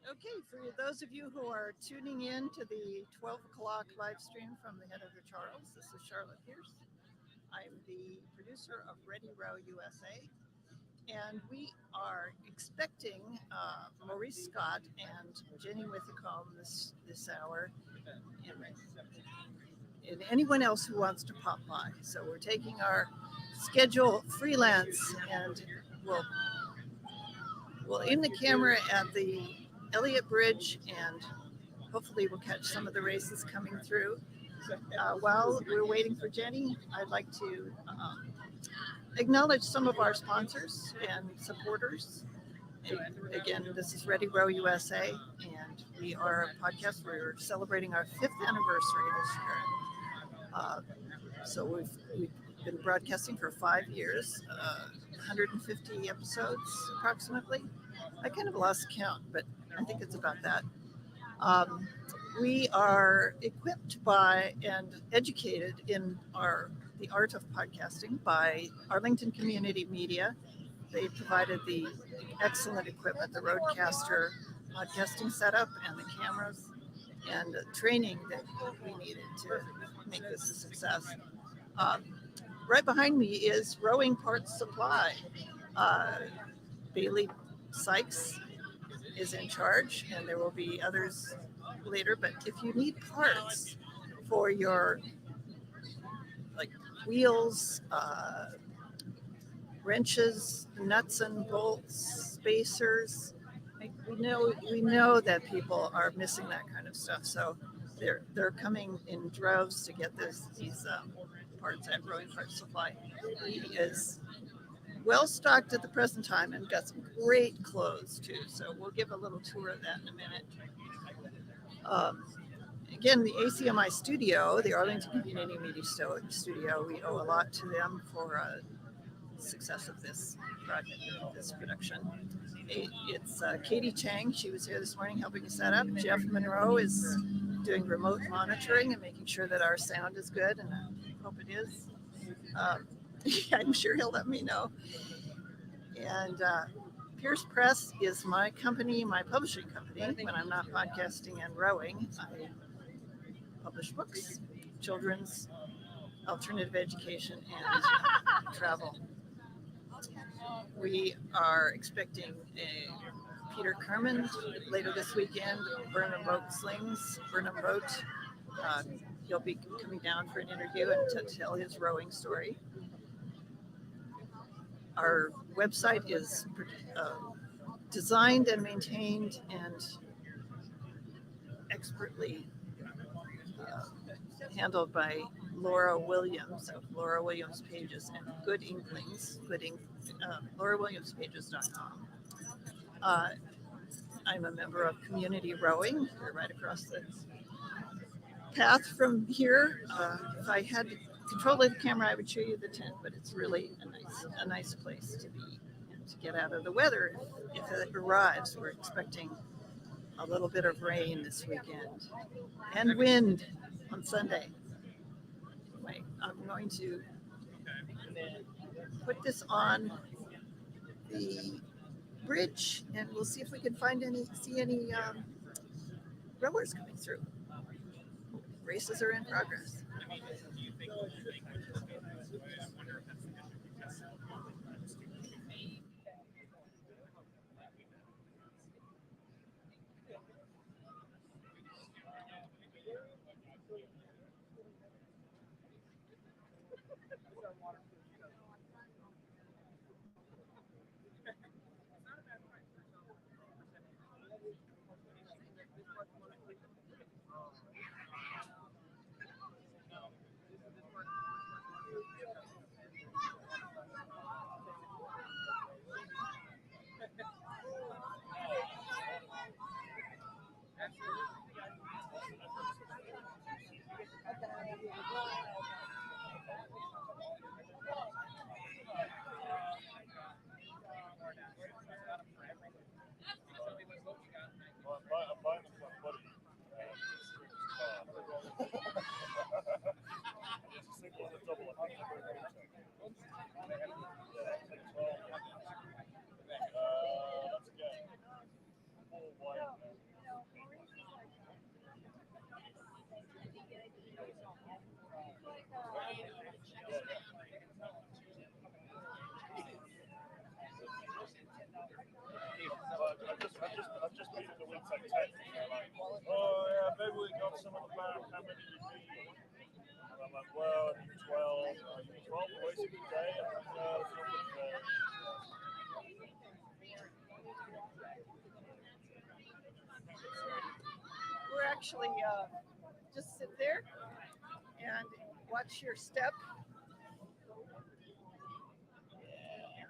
Okay, for those of you who are tuning in to the 12 o'clock live stream from the head of the Charles, this is Charlotte Pierce. I'm the producer of Ready Row USA, and we are expecting Maurice Scott and Jenny Withycombe this hour, and anyone else who wants to pop by. So we're taking our schedule freelance, and we'll aim the camera at the Elliot Bridge, and hopefully we'll catch some of the races coming through. While we're waiting for Jenny, I'd like to acknowledge some of our sponsors and supporters. And again, this is Ready Row USA, and we are a podcast. We're celebrating our 5th anniversary this year. So we've been broadcasting for 5 years, 150 episodes approximately. I kind of lost count, but I think it's about that. We are equipped by and educated in the art of podcasting by Arlington Community Media. They provided the excellent equipment, the Rodecaster podcasting setup and the cameras and the training that we needed to make this a success. Right behind me is Rowing Parts Supply. Bailey Sykes is in charge, and there will be others later. But if you need parts for your wheels, wrenches, nuts and bolts, spacers, we know that people are missing that kind of stuff. So they're coming in droves to get these parts at Rowing Parts Supply. He is well stocked at the present time and got some great clothes too. So we'll give a little tour of that in a minute. Again, the ACMI studio, the Arlington Community Media Studio, we owe a lot to them for success of this project, this production. It's Katie Chang. She was here this morning helping us set up. Jeff Monroe is doing remote monitoring and making sure that our sound is good, and I hope it is. I'm sure he'll let me know. And Pierce Press is my company, my publishing company. When I'm not podcasting and rowing, I publish books, children's, alternative education, and travel. We are expecting Peter Kerman later this weekend, Burnham Boat Slings. Burnham Boat, he'll be coming down for an interview and to tell his rowing story. Our website is designed and maintained and expertly handled by Laura Williams of Laura Williams Pages and Good Inklings, LauraWilliamsPages.com. I'm a member of Community Rowing. We're right across the path from here. If I had control of the camera, I would show you the tent, but it's really a nice place to be and to get out of the weather if it arrives. We're expecting a little bit of rain this weekend and wind on Sunday. Anyway, I'm going to put this on the bridge, and we'll see if we can see any rowers coming through. Races are in progress. the weeks like 10. They're like, oh yeah, maybe we got some of the back. How many you need? And I'm like, well, I need 12. 12 boys a day. No, it's not today. We're actually just sit there and watch your step. Yeah.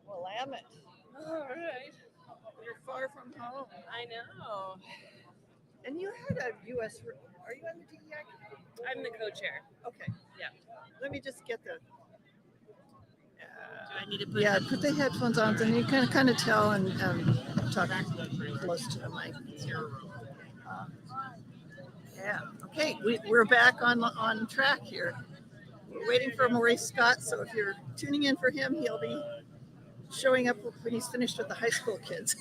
Willamette. All right. You're far from home. I know. And you had a U.S. Are you on the DEI? I'm the co-chair. Okay. Yeah. Let me just get the. Do I need to put? Yeah, put the headphones on, and you can kind of tell and talk close to the mic. Yeah. Okay. We're back on track here. We're waiting for Maurice Scott. So if you're tuning in for him, he'll be showing up when he's finished with the high school kids.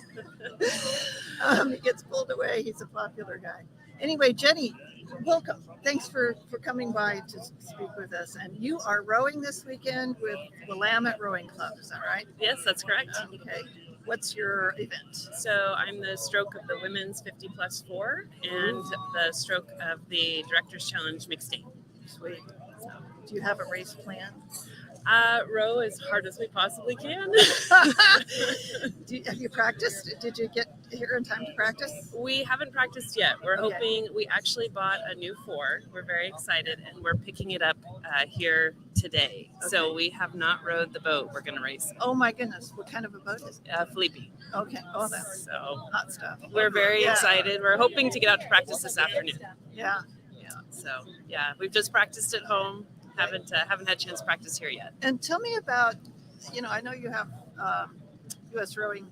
He gets pulled away. He's a popular guy. Anyway, Jenny, welcome. Thanks for coming by to speak with us. And you are rowing this weekend with Willamette Rowing Club. Is that right? Yes, that's correct. Okay. What's your event? So I'm the stroke of the women's 50+4 and the stroke of the Director's Challenge Mixed 8. Sweet. So, do you have a race plan? Row as hard as we possibly can. Have you practiced? Did you get here in time to practice? We haven't practiced yet. We're Okay. hoping. We actually bought a new 4. We're very excited, and we're picking it up here today. Okay. So we have not rowed the boat we're going to race. Oh my goodness! What kind of a boat is it? Felipe. Okay. Oh, that's So hot stuff. we're very Yeah. excited. We're hoping to get out to practice this afternoon. Yeah. So yeah, we've just practiced at home. Haven't had a chance to practice here yet. And tell me about, I know you have U.S. rowing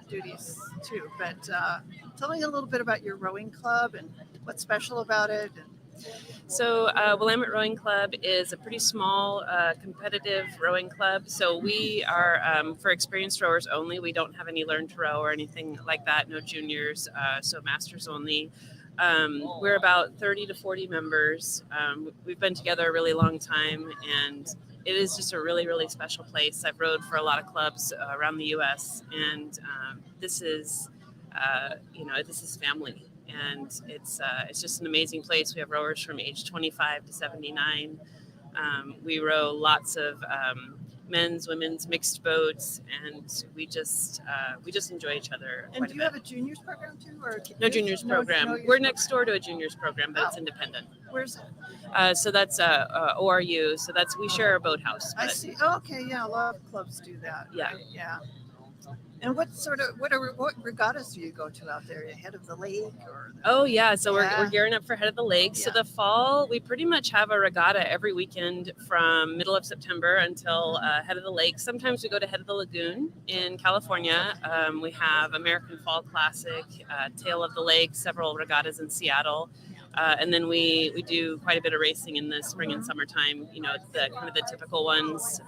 duties too, but tell me a little bit about your rowing club and what's special about it. So Willamette Rowing Club is a pretty small competitive rowing club. So we are for experienced rowers only. We don't have any learn to row or anything like that. No juniors, so masters only. We're about 30 to 40 members. We've been together a really long time, and it is just a really, really special place. I've rowed for a lot of clubs around the U.S., and this is family, and it's just an amazing place. We have rowers from age 25 to 79. We row lots of men's, women's, mixed boats, and we just enjoy each other. And do you have a juniors program too, or no juniors program? No, we're next door to a juniors program, but it's independent. Where's it? So that's ORU. So we share a boathouse. I see. Oh, okay, yeah, a lot of clubs do that. Yeah. Right? Yeah. And what regattas do you go to out there? Head of the lake or? Oh yeah, so Yeah. we're gearing up for Head of the Lake. So Yeah. the fall, we pretty much have a regatta every weekend from middle of September until Head of the Lake. Sometimes we go to Head of the Lagoon in California. We have American Fall Classic, Tail of the Lake, several regattas in Seattle. And then we do quite a bit of racing in the spring and summertime, the kind of the typical ones.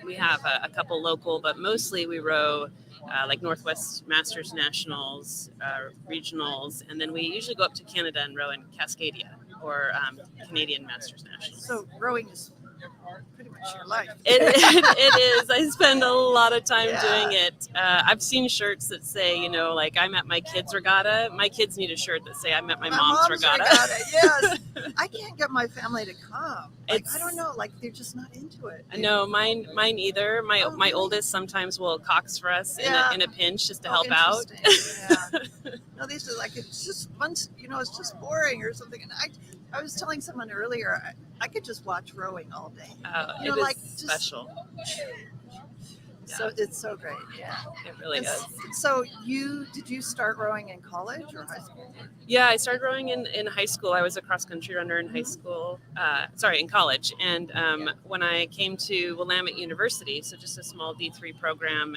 We have a couple local, but mostly we row like Northwest Masters Nationals, regionals, and then we usually go up to Canada and row in Cascadia or Canadian Masters Nationals. So rowing is pretty much your life. It is. I spend a lot of time doing it. I've seen shirts that say, like I'm at my kids' regatta. My kids need a shirt that say I'm at my mom's regatta. Yes. I can't get my family to come. I don't know. Like they're just not into it. No, mine either. My really? oldest sometimes will cox for us in a pinch just to help out. Yeah. No, these are like it's just fun. It's just boring or something. And I was telling someone earlier, I could just watch rowing all day. It is like special. So it's so great. Yeah, it really is. So did you start rowing in college or high school? Yeah, I started rowing in high school. I was a cross country runner in high school. In college. And when I came to Willamette University, so just a small D3 program,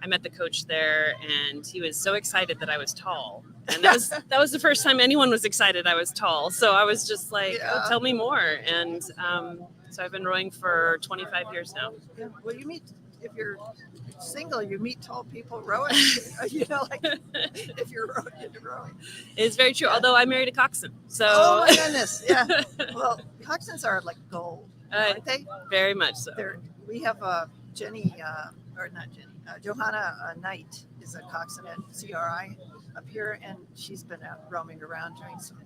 I met the coach there, and he was so excited that I was tall. And that was the first time anyone was excited I was tall. So I was just like, oh, tell me more. And so I've been rowing for 25 years now. Yeah. Well, if you're single, you meet tall people rowing. If you're into rowing. It's very true. Yeah. Although I married a coxswain. So. Oh my goodness. Yeah. Well, coxswains are like gold, aren't they? Very much so. We have Jenny, or not Jenny. Johanna Knight is a coxswain at CRI up here, and she's been out roaming around doing some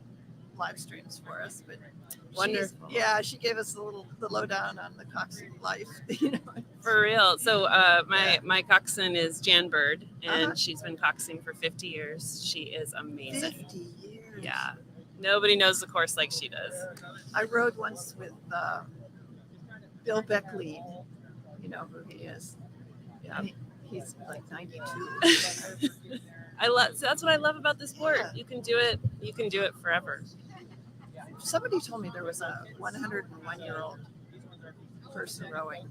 live streams for us. But Wonderful. she gave us the lowdown on the coxswain life. For real. So Yeah. my coxswain is Jan Bird, and Uh-huh. she's been coxing for 50 years. She is amazing. 50 years. Yeah. Nobody knows the course like she does. I rode once with Bill Beckley. You know who he is. Yeah. He's like 92. That's what I love about the sport. Yeah. You can do it forever. Somebody told me there was a 101-year-old person rowing.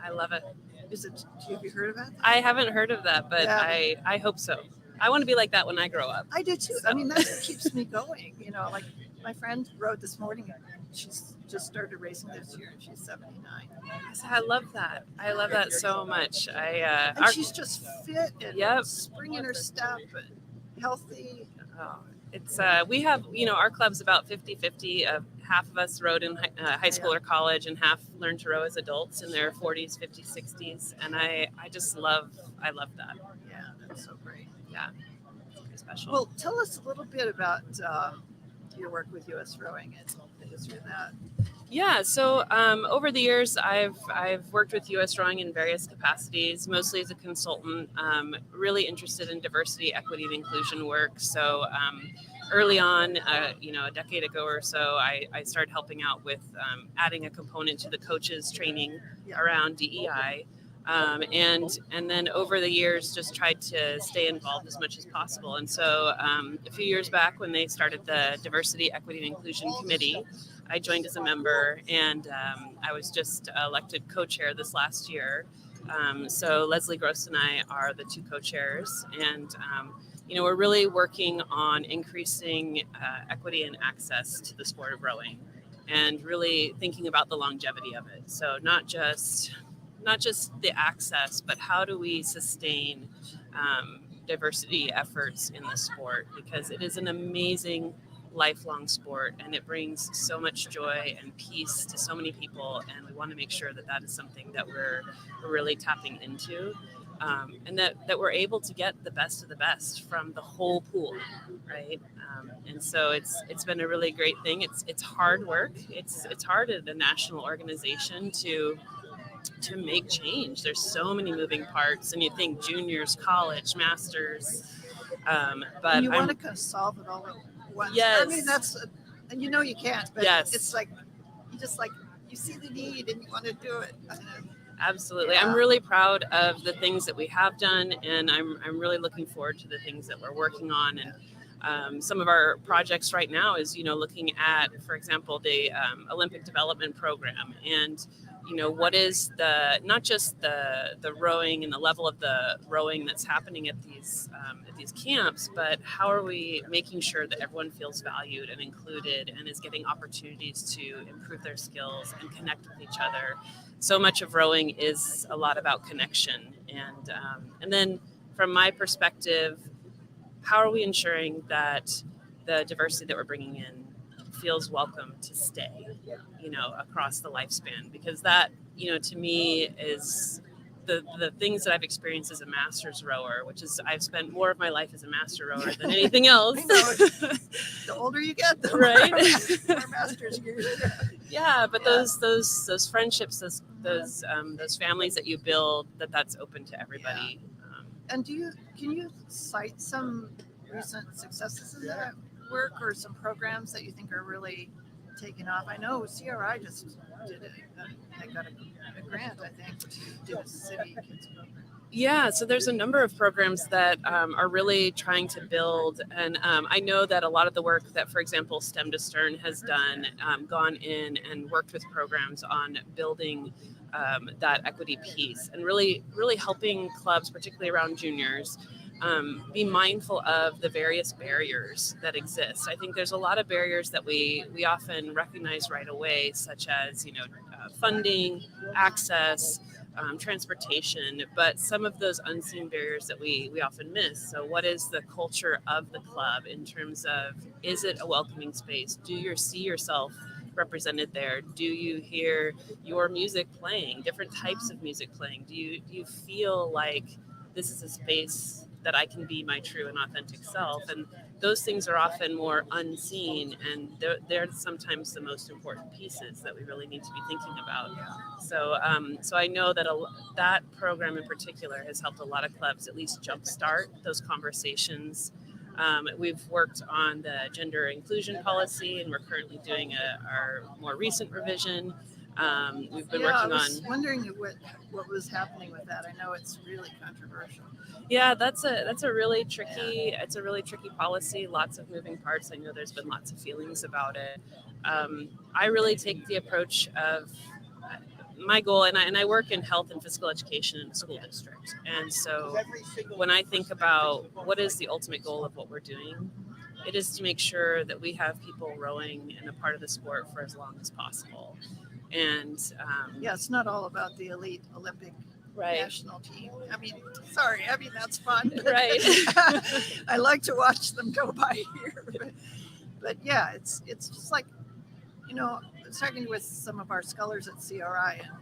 I love it. Have you heard of it? I haven't heard of that, but Yeah. I hope so. I want to be like that when I grow up. I do too. I mean, that's what keeps me going. You know, like my friend rode this morning. She's just started racing this year, and she's 79. I love that. I love that so much. And she's just fit and Yep. spring in her step and healthy. Oh, it's we have, our club's about 50-50. Half of us rowed in high school or college, and half learned to row as adults in their 40s, 50s, 60s. And I love that. Yeah, that's so great. Yeah, it's pretty special. Well, tell us a little bit about your work with U.S. Rowing and the history of that. Yeah, so over the years, I've worked with U.S. Rowing in various capacities, mostly as a consultant, really interested in diversity, equity, and inclusion work. So early on, a decade ago or so, I started helping out with adding a component to the coaches training around DEI. And then over the years, just tried to stay involved as much as possible. And so a few years back, when they started the Diversity, Equity, and Inclusion Committee, I joined as a member, and I was just elected co-chair this last year. So Leslie Gross and I are the two co-chairs, and we're really working on increasing equity and access to the sport of rowing, and really thinking about the longevity of it. So not just the access, but how do we sustain diversity efforts in the sport, because it is an amazing lifelong sport, and it brings so much joy and peace to so many people, and we want to make sure that is something that we're really tapping into, and that we're able to get the best of the best from the whole pool, right? And so it's been a really great thing. It's hard work. It's hard at a national organization to make change. There's so many moving parts, and you think juniors, college, masters, but and you want to kind of solve it all at once. Yes. I mean, and you can't, but yes. It's like, you see the need and you want to do it. Absolutely. Yeah. I'm really proud of the things that we have done, and I'm really looking forward to the things that we're working on. And some of our projects right now is, looking at, for example, the Olympic Development Program, and what is not just the rowing and the level of the rowing that's happening at these camps, but how are we making sure that everyone feels valued and included and is getting opportunities to improve their skills and connect with each other. So much of rowing is a lot about connection, and then from my perspective, how are we ensuring that the diversity that we're bringing in feels welcome to stay, across the lifespan? Because that, to me, is the things that I've experienced as a master's rower, which is I've spent more of my life as a master rower than anything else. The older you get, the right? more master's years. Yeah, but those friendships, those families that you build, that's open to everybody. And can you cite some recent successes in that work, or some programs that you think are really taking off? I know CRI just did it. They got a grant, I think, to do a city kids program. Yeah, so there's a number of programs that are really trying to build, and I know that a lot of the work that, for example, STEM to Stern has done, gone in and worked with programs on building that equity piece, and really helping clubs, particularly around juniors, be mindful of the various barriers that exist. I think there's a lot of barriers that we often recognize right away, such as funding, access, transportation, but some of those unseen barriers that we often miss. So what is the culture of the club in terms of, is it a welcoming space? Do you see yourself represented there? Do you hear your music playing, different types of music playing? Do you feel like this is a space that I can be my true and authentic self? And those things are often more unseen, and they're sometimes the most important pieces that we really need to be thinking about. So I know that that program in particular has helped a lot of clubs at least jumpstart those conversations. We've worked on the gender inclusion policy, and we're currently doing our more recent revision. We've been working I was on. wondering what was happening with that. I know it's really controversial. Yeah, that's a really tricky. It's a really tricky policy. Lots of moving parts. I know there's been lots of feelings about it. I really take the approach of my goal, and I work in health and physical education in a school district. And so when I think about what is the ultimate goal of what we're doing, it is to make sure that we have people rowing and a part of the sport for as long as possible. And it's not all about the elite Olympic right. national team. I mean, that's fun. Right. I like to watch them go by here. But yeah, it's just like, I was talking with some of our scholars at CRI, and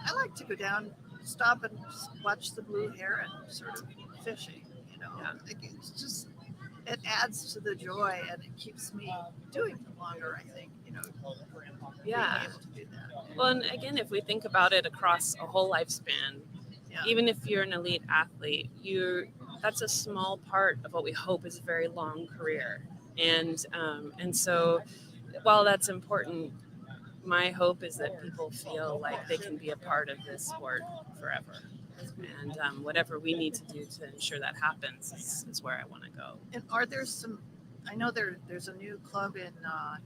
I like to go down, stop and just watch the blue heron sort of fishing. It's just, it adds to the joy, and it keeps me doing it longer, I think. Yeah. Being able to do that. Well, and again, if we think about it across a whole lifespan, even if you're an elite athlete, that's a small part of what we hope is a very long career. And so while that's important, my hope is that people feel like they can be a part of this sport forever. And whatever we need to do to ensure that happens is where I want to go. And are there some, I know there's a new club in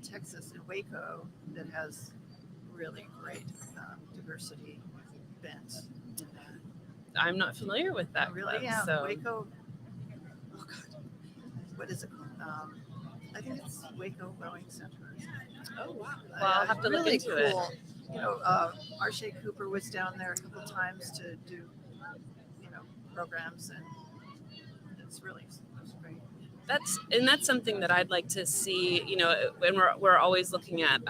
Texas, in Waco, that has really great diversity events. I'm not familiar with that. Really? Club, Yeah. so. Waco. Oh God. What is it called? I think it's Waco Rowing Center. Oh wow. Well, I'll have to look really into cool. it. Arshay Cooper was down there a couple times to do, programs, and it's great. That's something that I'd like to see. When we're always looking at,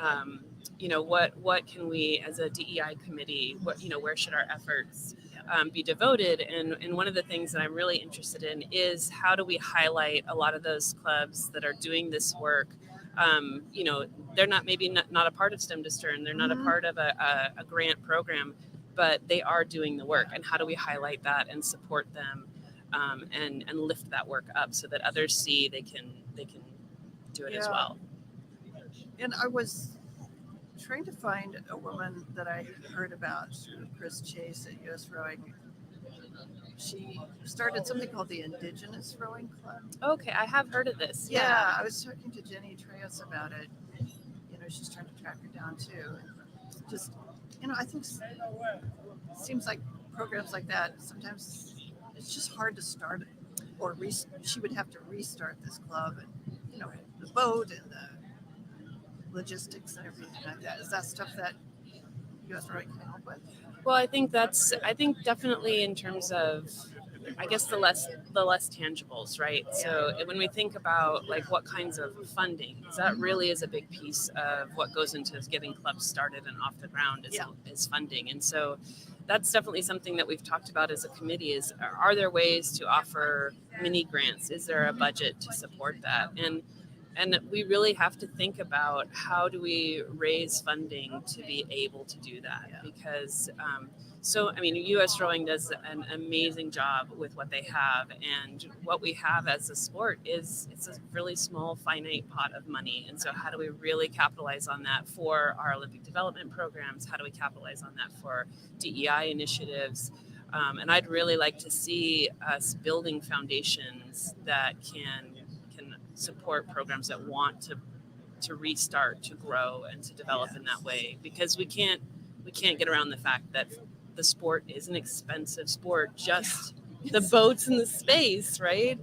what can we as a DEI committee, where should our efforts be devoted? And one of the things that I'm really interested in is how do we highlight a lot of those clubs that are doing this work. They're not a part of STEM to STERN. They're not a part of a grant program, but they are doing the work. And how do we highlight that and support them, and lift that work up so that others see they can do it as well. And I was trying to find a woman that I heard about, Chris Chase at US Rowing. She started something called the Indigenous Rowing Club. Okay, I have heard of this. Yeah, I was talking to Jenny Treas about it. She's trying to track her down too. And just, I think it seems like programs like that, sometimes it's just hard to start it. Or she would have to restart this club, and, the boat and the logistics and everything like that. Is that stuff that you guys can help with? Well, I think definitely in terms of, I guess, the less tangibles, right? So when we think about what kinds of funding, because that really is a big piece of what goes into getting clubs started and off the ground is funding. And so that's definitely something that we've talked about as a committee is, are there ways to offer mini grants? Is there a budget to support that? And we really have to think about how do we raise funding to be able to do that? Because, U.S. Rowing does an amazing job with what they have. And what we have as a sport it's a really small, finite pot of money. And so how do we really capitalize on that for our Olympic development programs? How do we capitalize on that for DEI initiatives? And I'd really like to see us building foundations that can support programs that want to restart, to grow, and to develop in that way, because we can't get around the fact that the sport is an expensive sport. Just the boats and the space, right?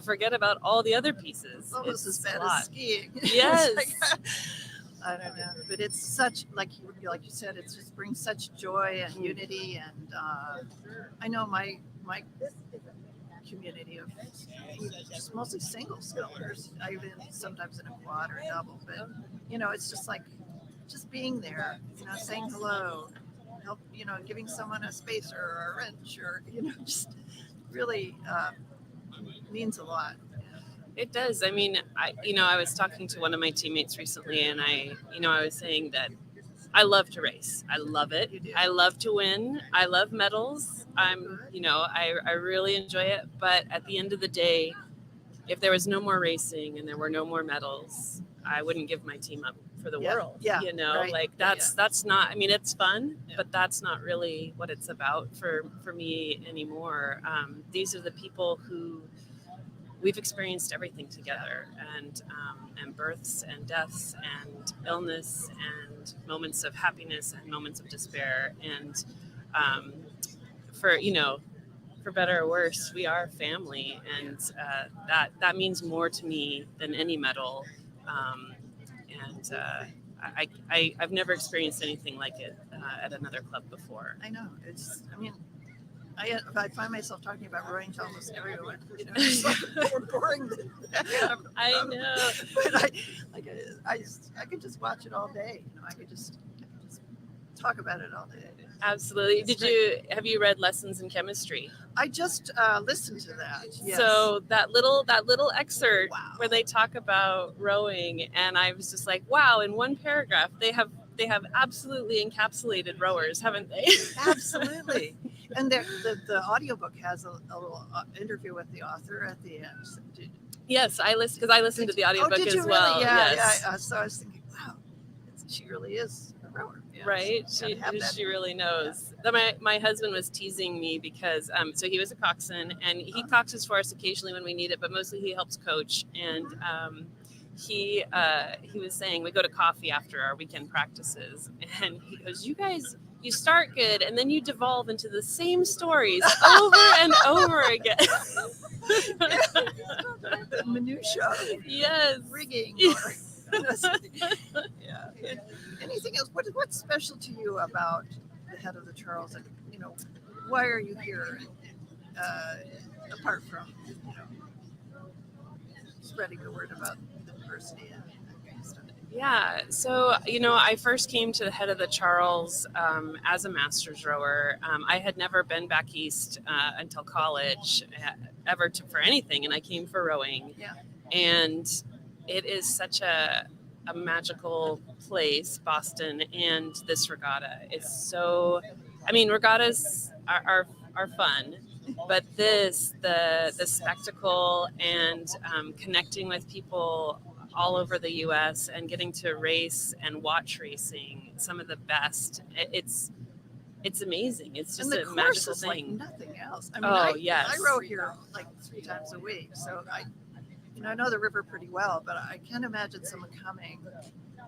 Forget about all the other pieces. It's almost as bad as skiing. Yes. I don't know, but it's such, like you said, it just brings such joy and unity. And I know my community of just mostly single scullers. I even sometimes in a quad or a double, but it's just like just being there, saying hello, help, giving someone a spacer or a wrench, or just really means a lot. It does. I mean, I was talking to one of my teammates recently, and I was saying that I love to race. I love it. I love to win. I love medals. I really enjoy it. But at the end of the day, if there was no more racing and there were no more medals, I wouldn't give my team up for the world. Yeah. Right. That's not, I mean, it's fun, but that's not really what it's about for me anymore. These are the people who we've experienced everything together, and births and deaths and illness and moments of happiness and moments of despair. And for better or worse, we are family, and that means more to me than any medal. I've never experienced anything like it at another club before. I know. I find myself talking about rowing to almost everyone. It's like more boring than I know. But I could just watch it all day. I could just talk about it all day. Absolutely. Have you read Lessons in Chemistry? I just listened to that. Yes. So that little excerpt where they talk about rowing, and I was just like, wow! In one paragraph, they have absolutely encapsulated rowers, haven't they? Absolutely. And the audiobook has a little interview with the author at the end. Yes, I listened to the audiobook did you as really? well. Yeah, yes. yeah. So I was thinking, wow, she really is a rower. Yeah, right? She really knows. Yeah. My husband was teasing me because so he was a coxswain, and he coxes for us occasionally when we need it, but mostly he helps coach. And he was saying we go to coffee after our weekend practices, and he goes, you start good, and then you devolve into the same stories over and over again. The minutia. Yes. Rigging. Yeah. And anything else? What's special to you about the head of the Charles? And why are you here? Apart from spreading the word about the diversity and that kind of stuff. Yeah, so I first came to the head of the Charles as a master's rower. I had never been back east until college, ever for anything, and I came for rowing. Yeah. And it is such a magical place, Boston, and this regatta is so. I mean, regattas are fun, but the spectacle and connecting with people all over the U.S. and getting to race and watch racing, some of the best. It's amazing. It's just a magical thing. Like nothing else. I mean, yes. I row here like 3 times a week, so I know the river pretty well, but I can't imagine someone coming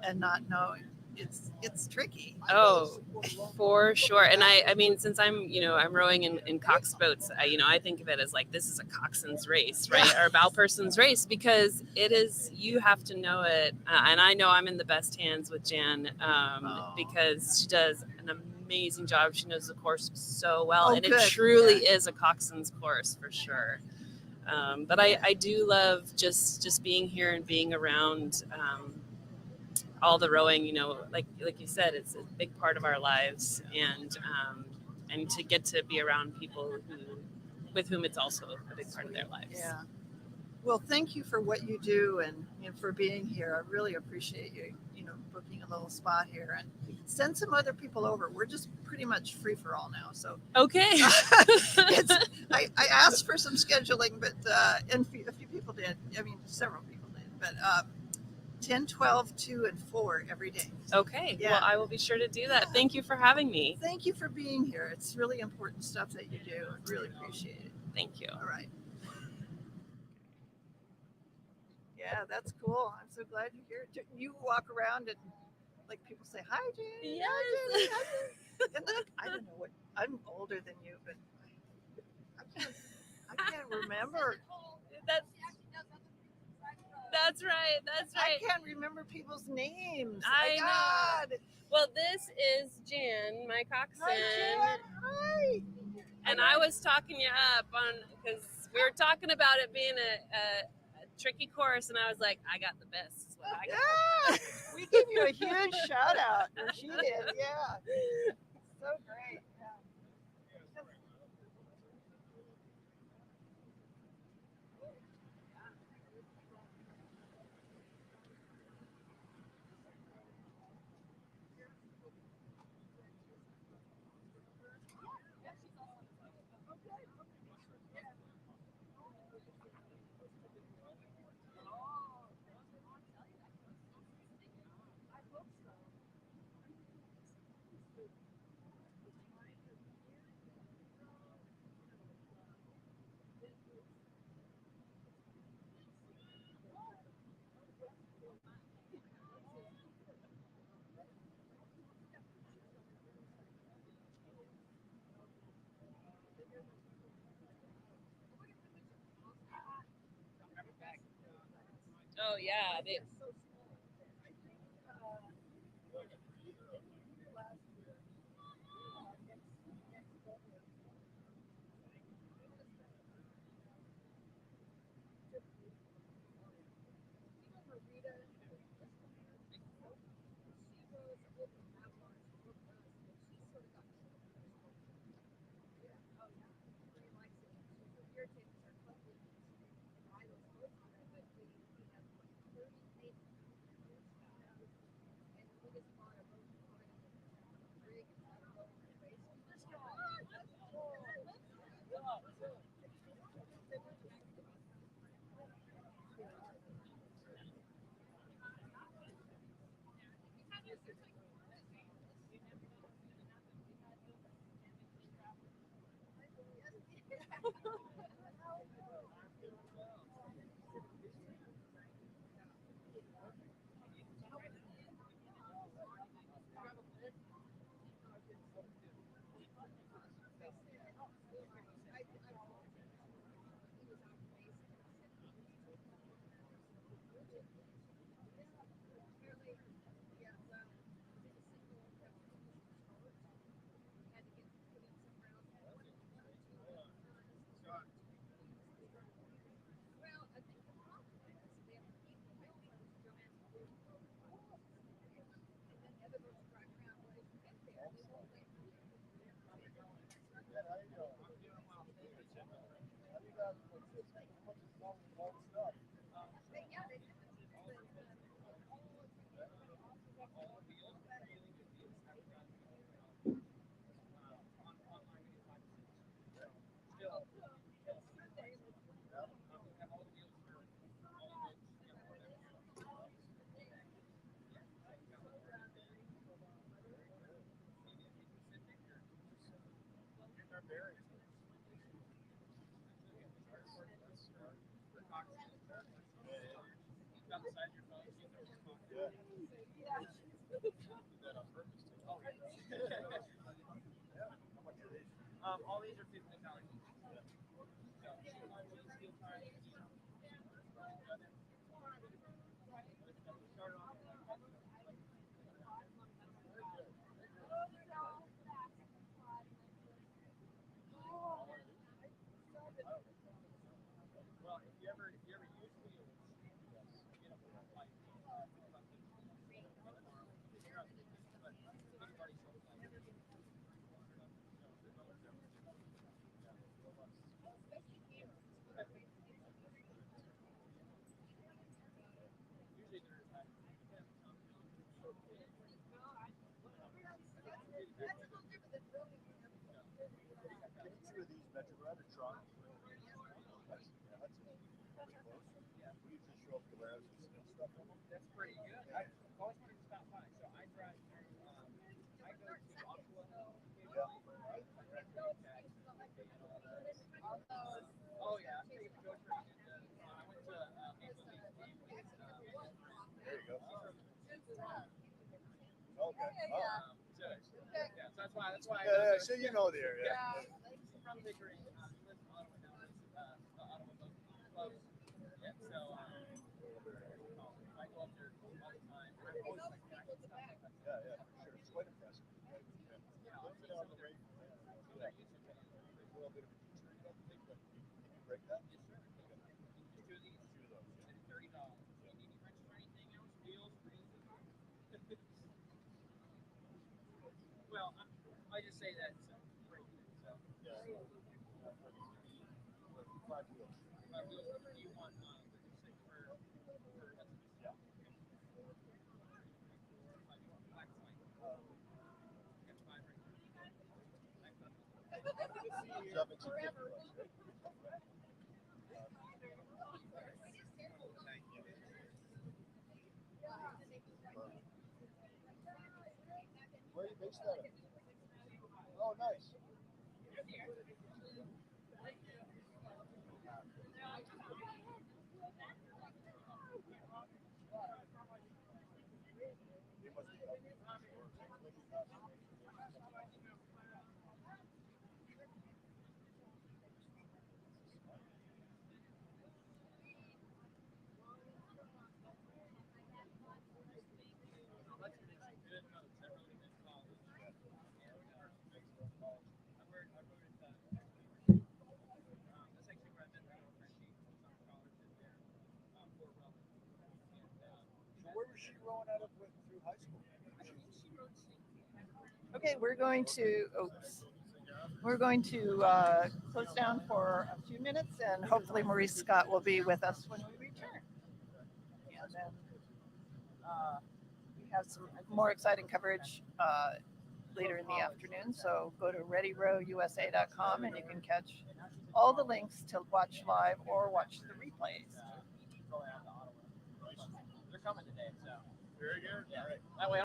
and not knowing. It's tricky. Oh, for sure. And I mean, since I'm rowing in cox boats, I think of it as like, this is a coxswain's race, right? Or a bow person's race, because it is, you have to know it. And I know I'm in the best hands with Jan because she does an amazing job. She knows the course so well. And it truly is a coxswain's course for sure. But I do love just being here and being around all the rowing, like you said, it's a big part of our lives, and to get to be around people with whom it's also a big part of their lives. Yeah. Well, thank you for what you do and for being here. I really appreciate you, booking a little spot here, and send some other people over. We're just pretty much free for all now. So okay. I asked for some scheduling, but and a few people did. I mean, several people did, but 10, 12, 2, and 4 every day. Okay. Yeah. Well, I will be sure to do that. Thank you for having me. Thank you for being here. It's really important stuff that you do. I really appreciate it. Thank you. All right. Yeah, that's cool. I'm so glad you're here. You walk around and like people say, hi, Jan. Yes. Hi, Jan. Hi, Jan. And then, I don't know what, I'm older than you, but I can't remember. That's right. I can't remember people's names. I know. God. Well, this is Jan, my coxswain. Hi, Jan. Hi. And I was talking you up because We were talking about it being a tricky course, and I was like, I got the best. Is what I got. Yeah, we gave you a huge shout out. Or she did, yeah. So great. Yeah. Oh yeah, All these are $15. Well, if you ever use wheels, you know, like that's pretty good. I always wanted to stop by, so I drive through. I go to Ottawa. Oh yeah, I stayed at the GO train, and I went to Maple Leaf game with. There you go. Okay. Yeah, so that's why. Yeah, so you know the area. Yeah. From Pickering, live in Ottawa now. The Ottawa Boat Club. Yeah, so I go up there all the time. I always like catching stuff like that. Yeah, for sure. It's quite impressive. Yeah, I'll see some of their YouTube videos. A little bit of a teacher. break that? Well, I just say that. So. Yeah. 5 wheels. You want Yeah. Jumping to 50 bucks, right? Where are you based out of? Oh, nice. So where was she growing out of through high school? Okay, we're going to close down for a few minutes, and hopefully Maurice Scott will be with us when we return. And then we have some more exciting coverage later in the afternoon. So go to readyrowusa.com and you can catch all the links to watch live or watch the replays. They're coming today, so. Very good. Yeah. That way.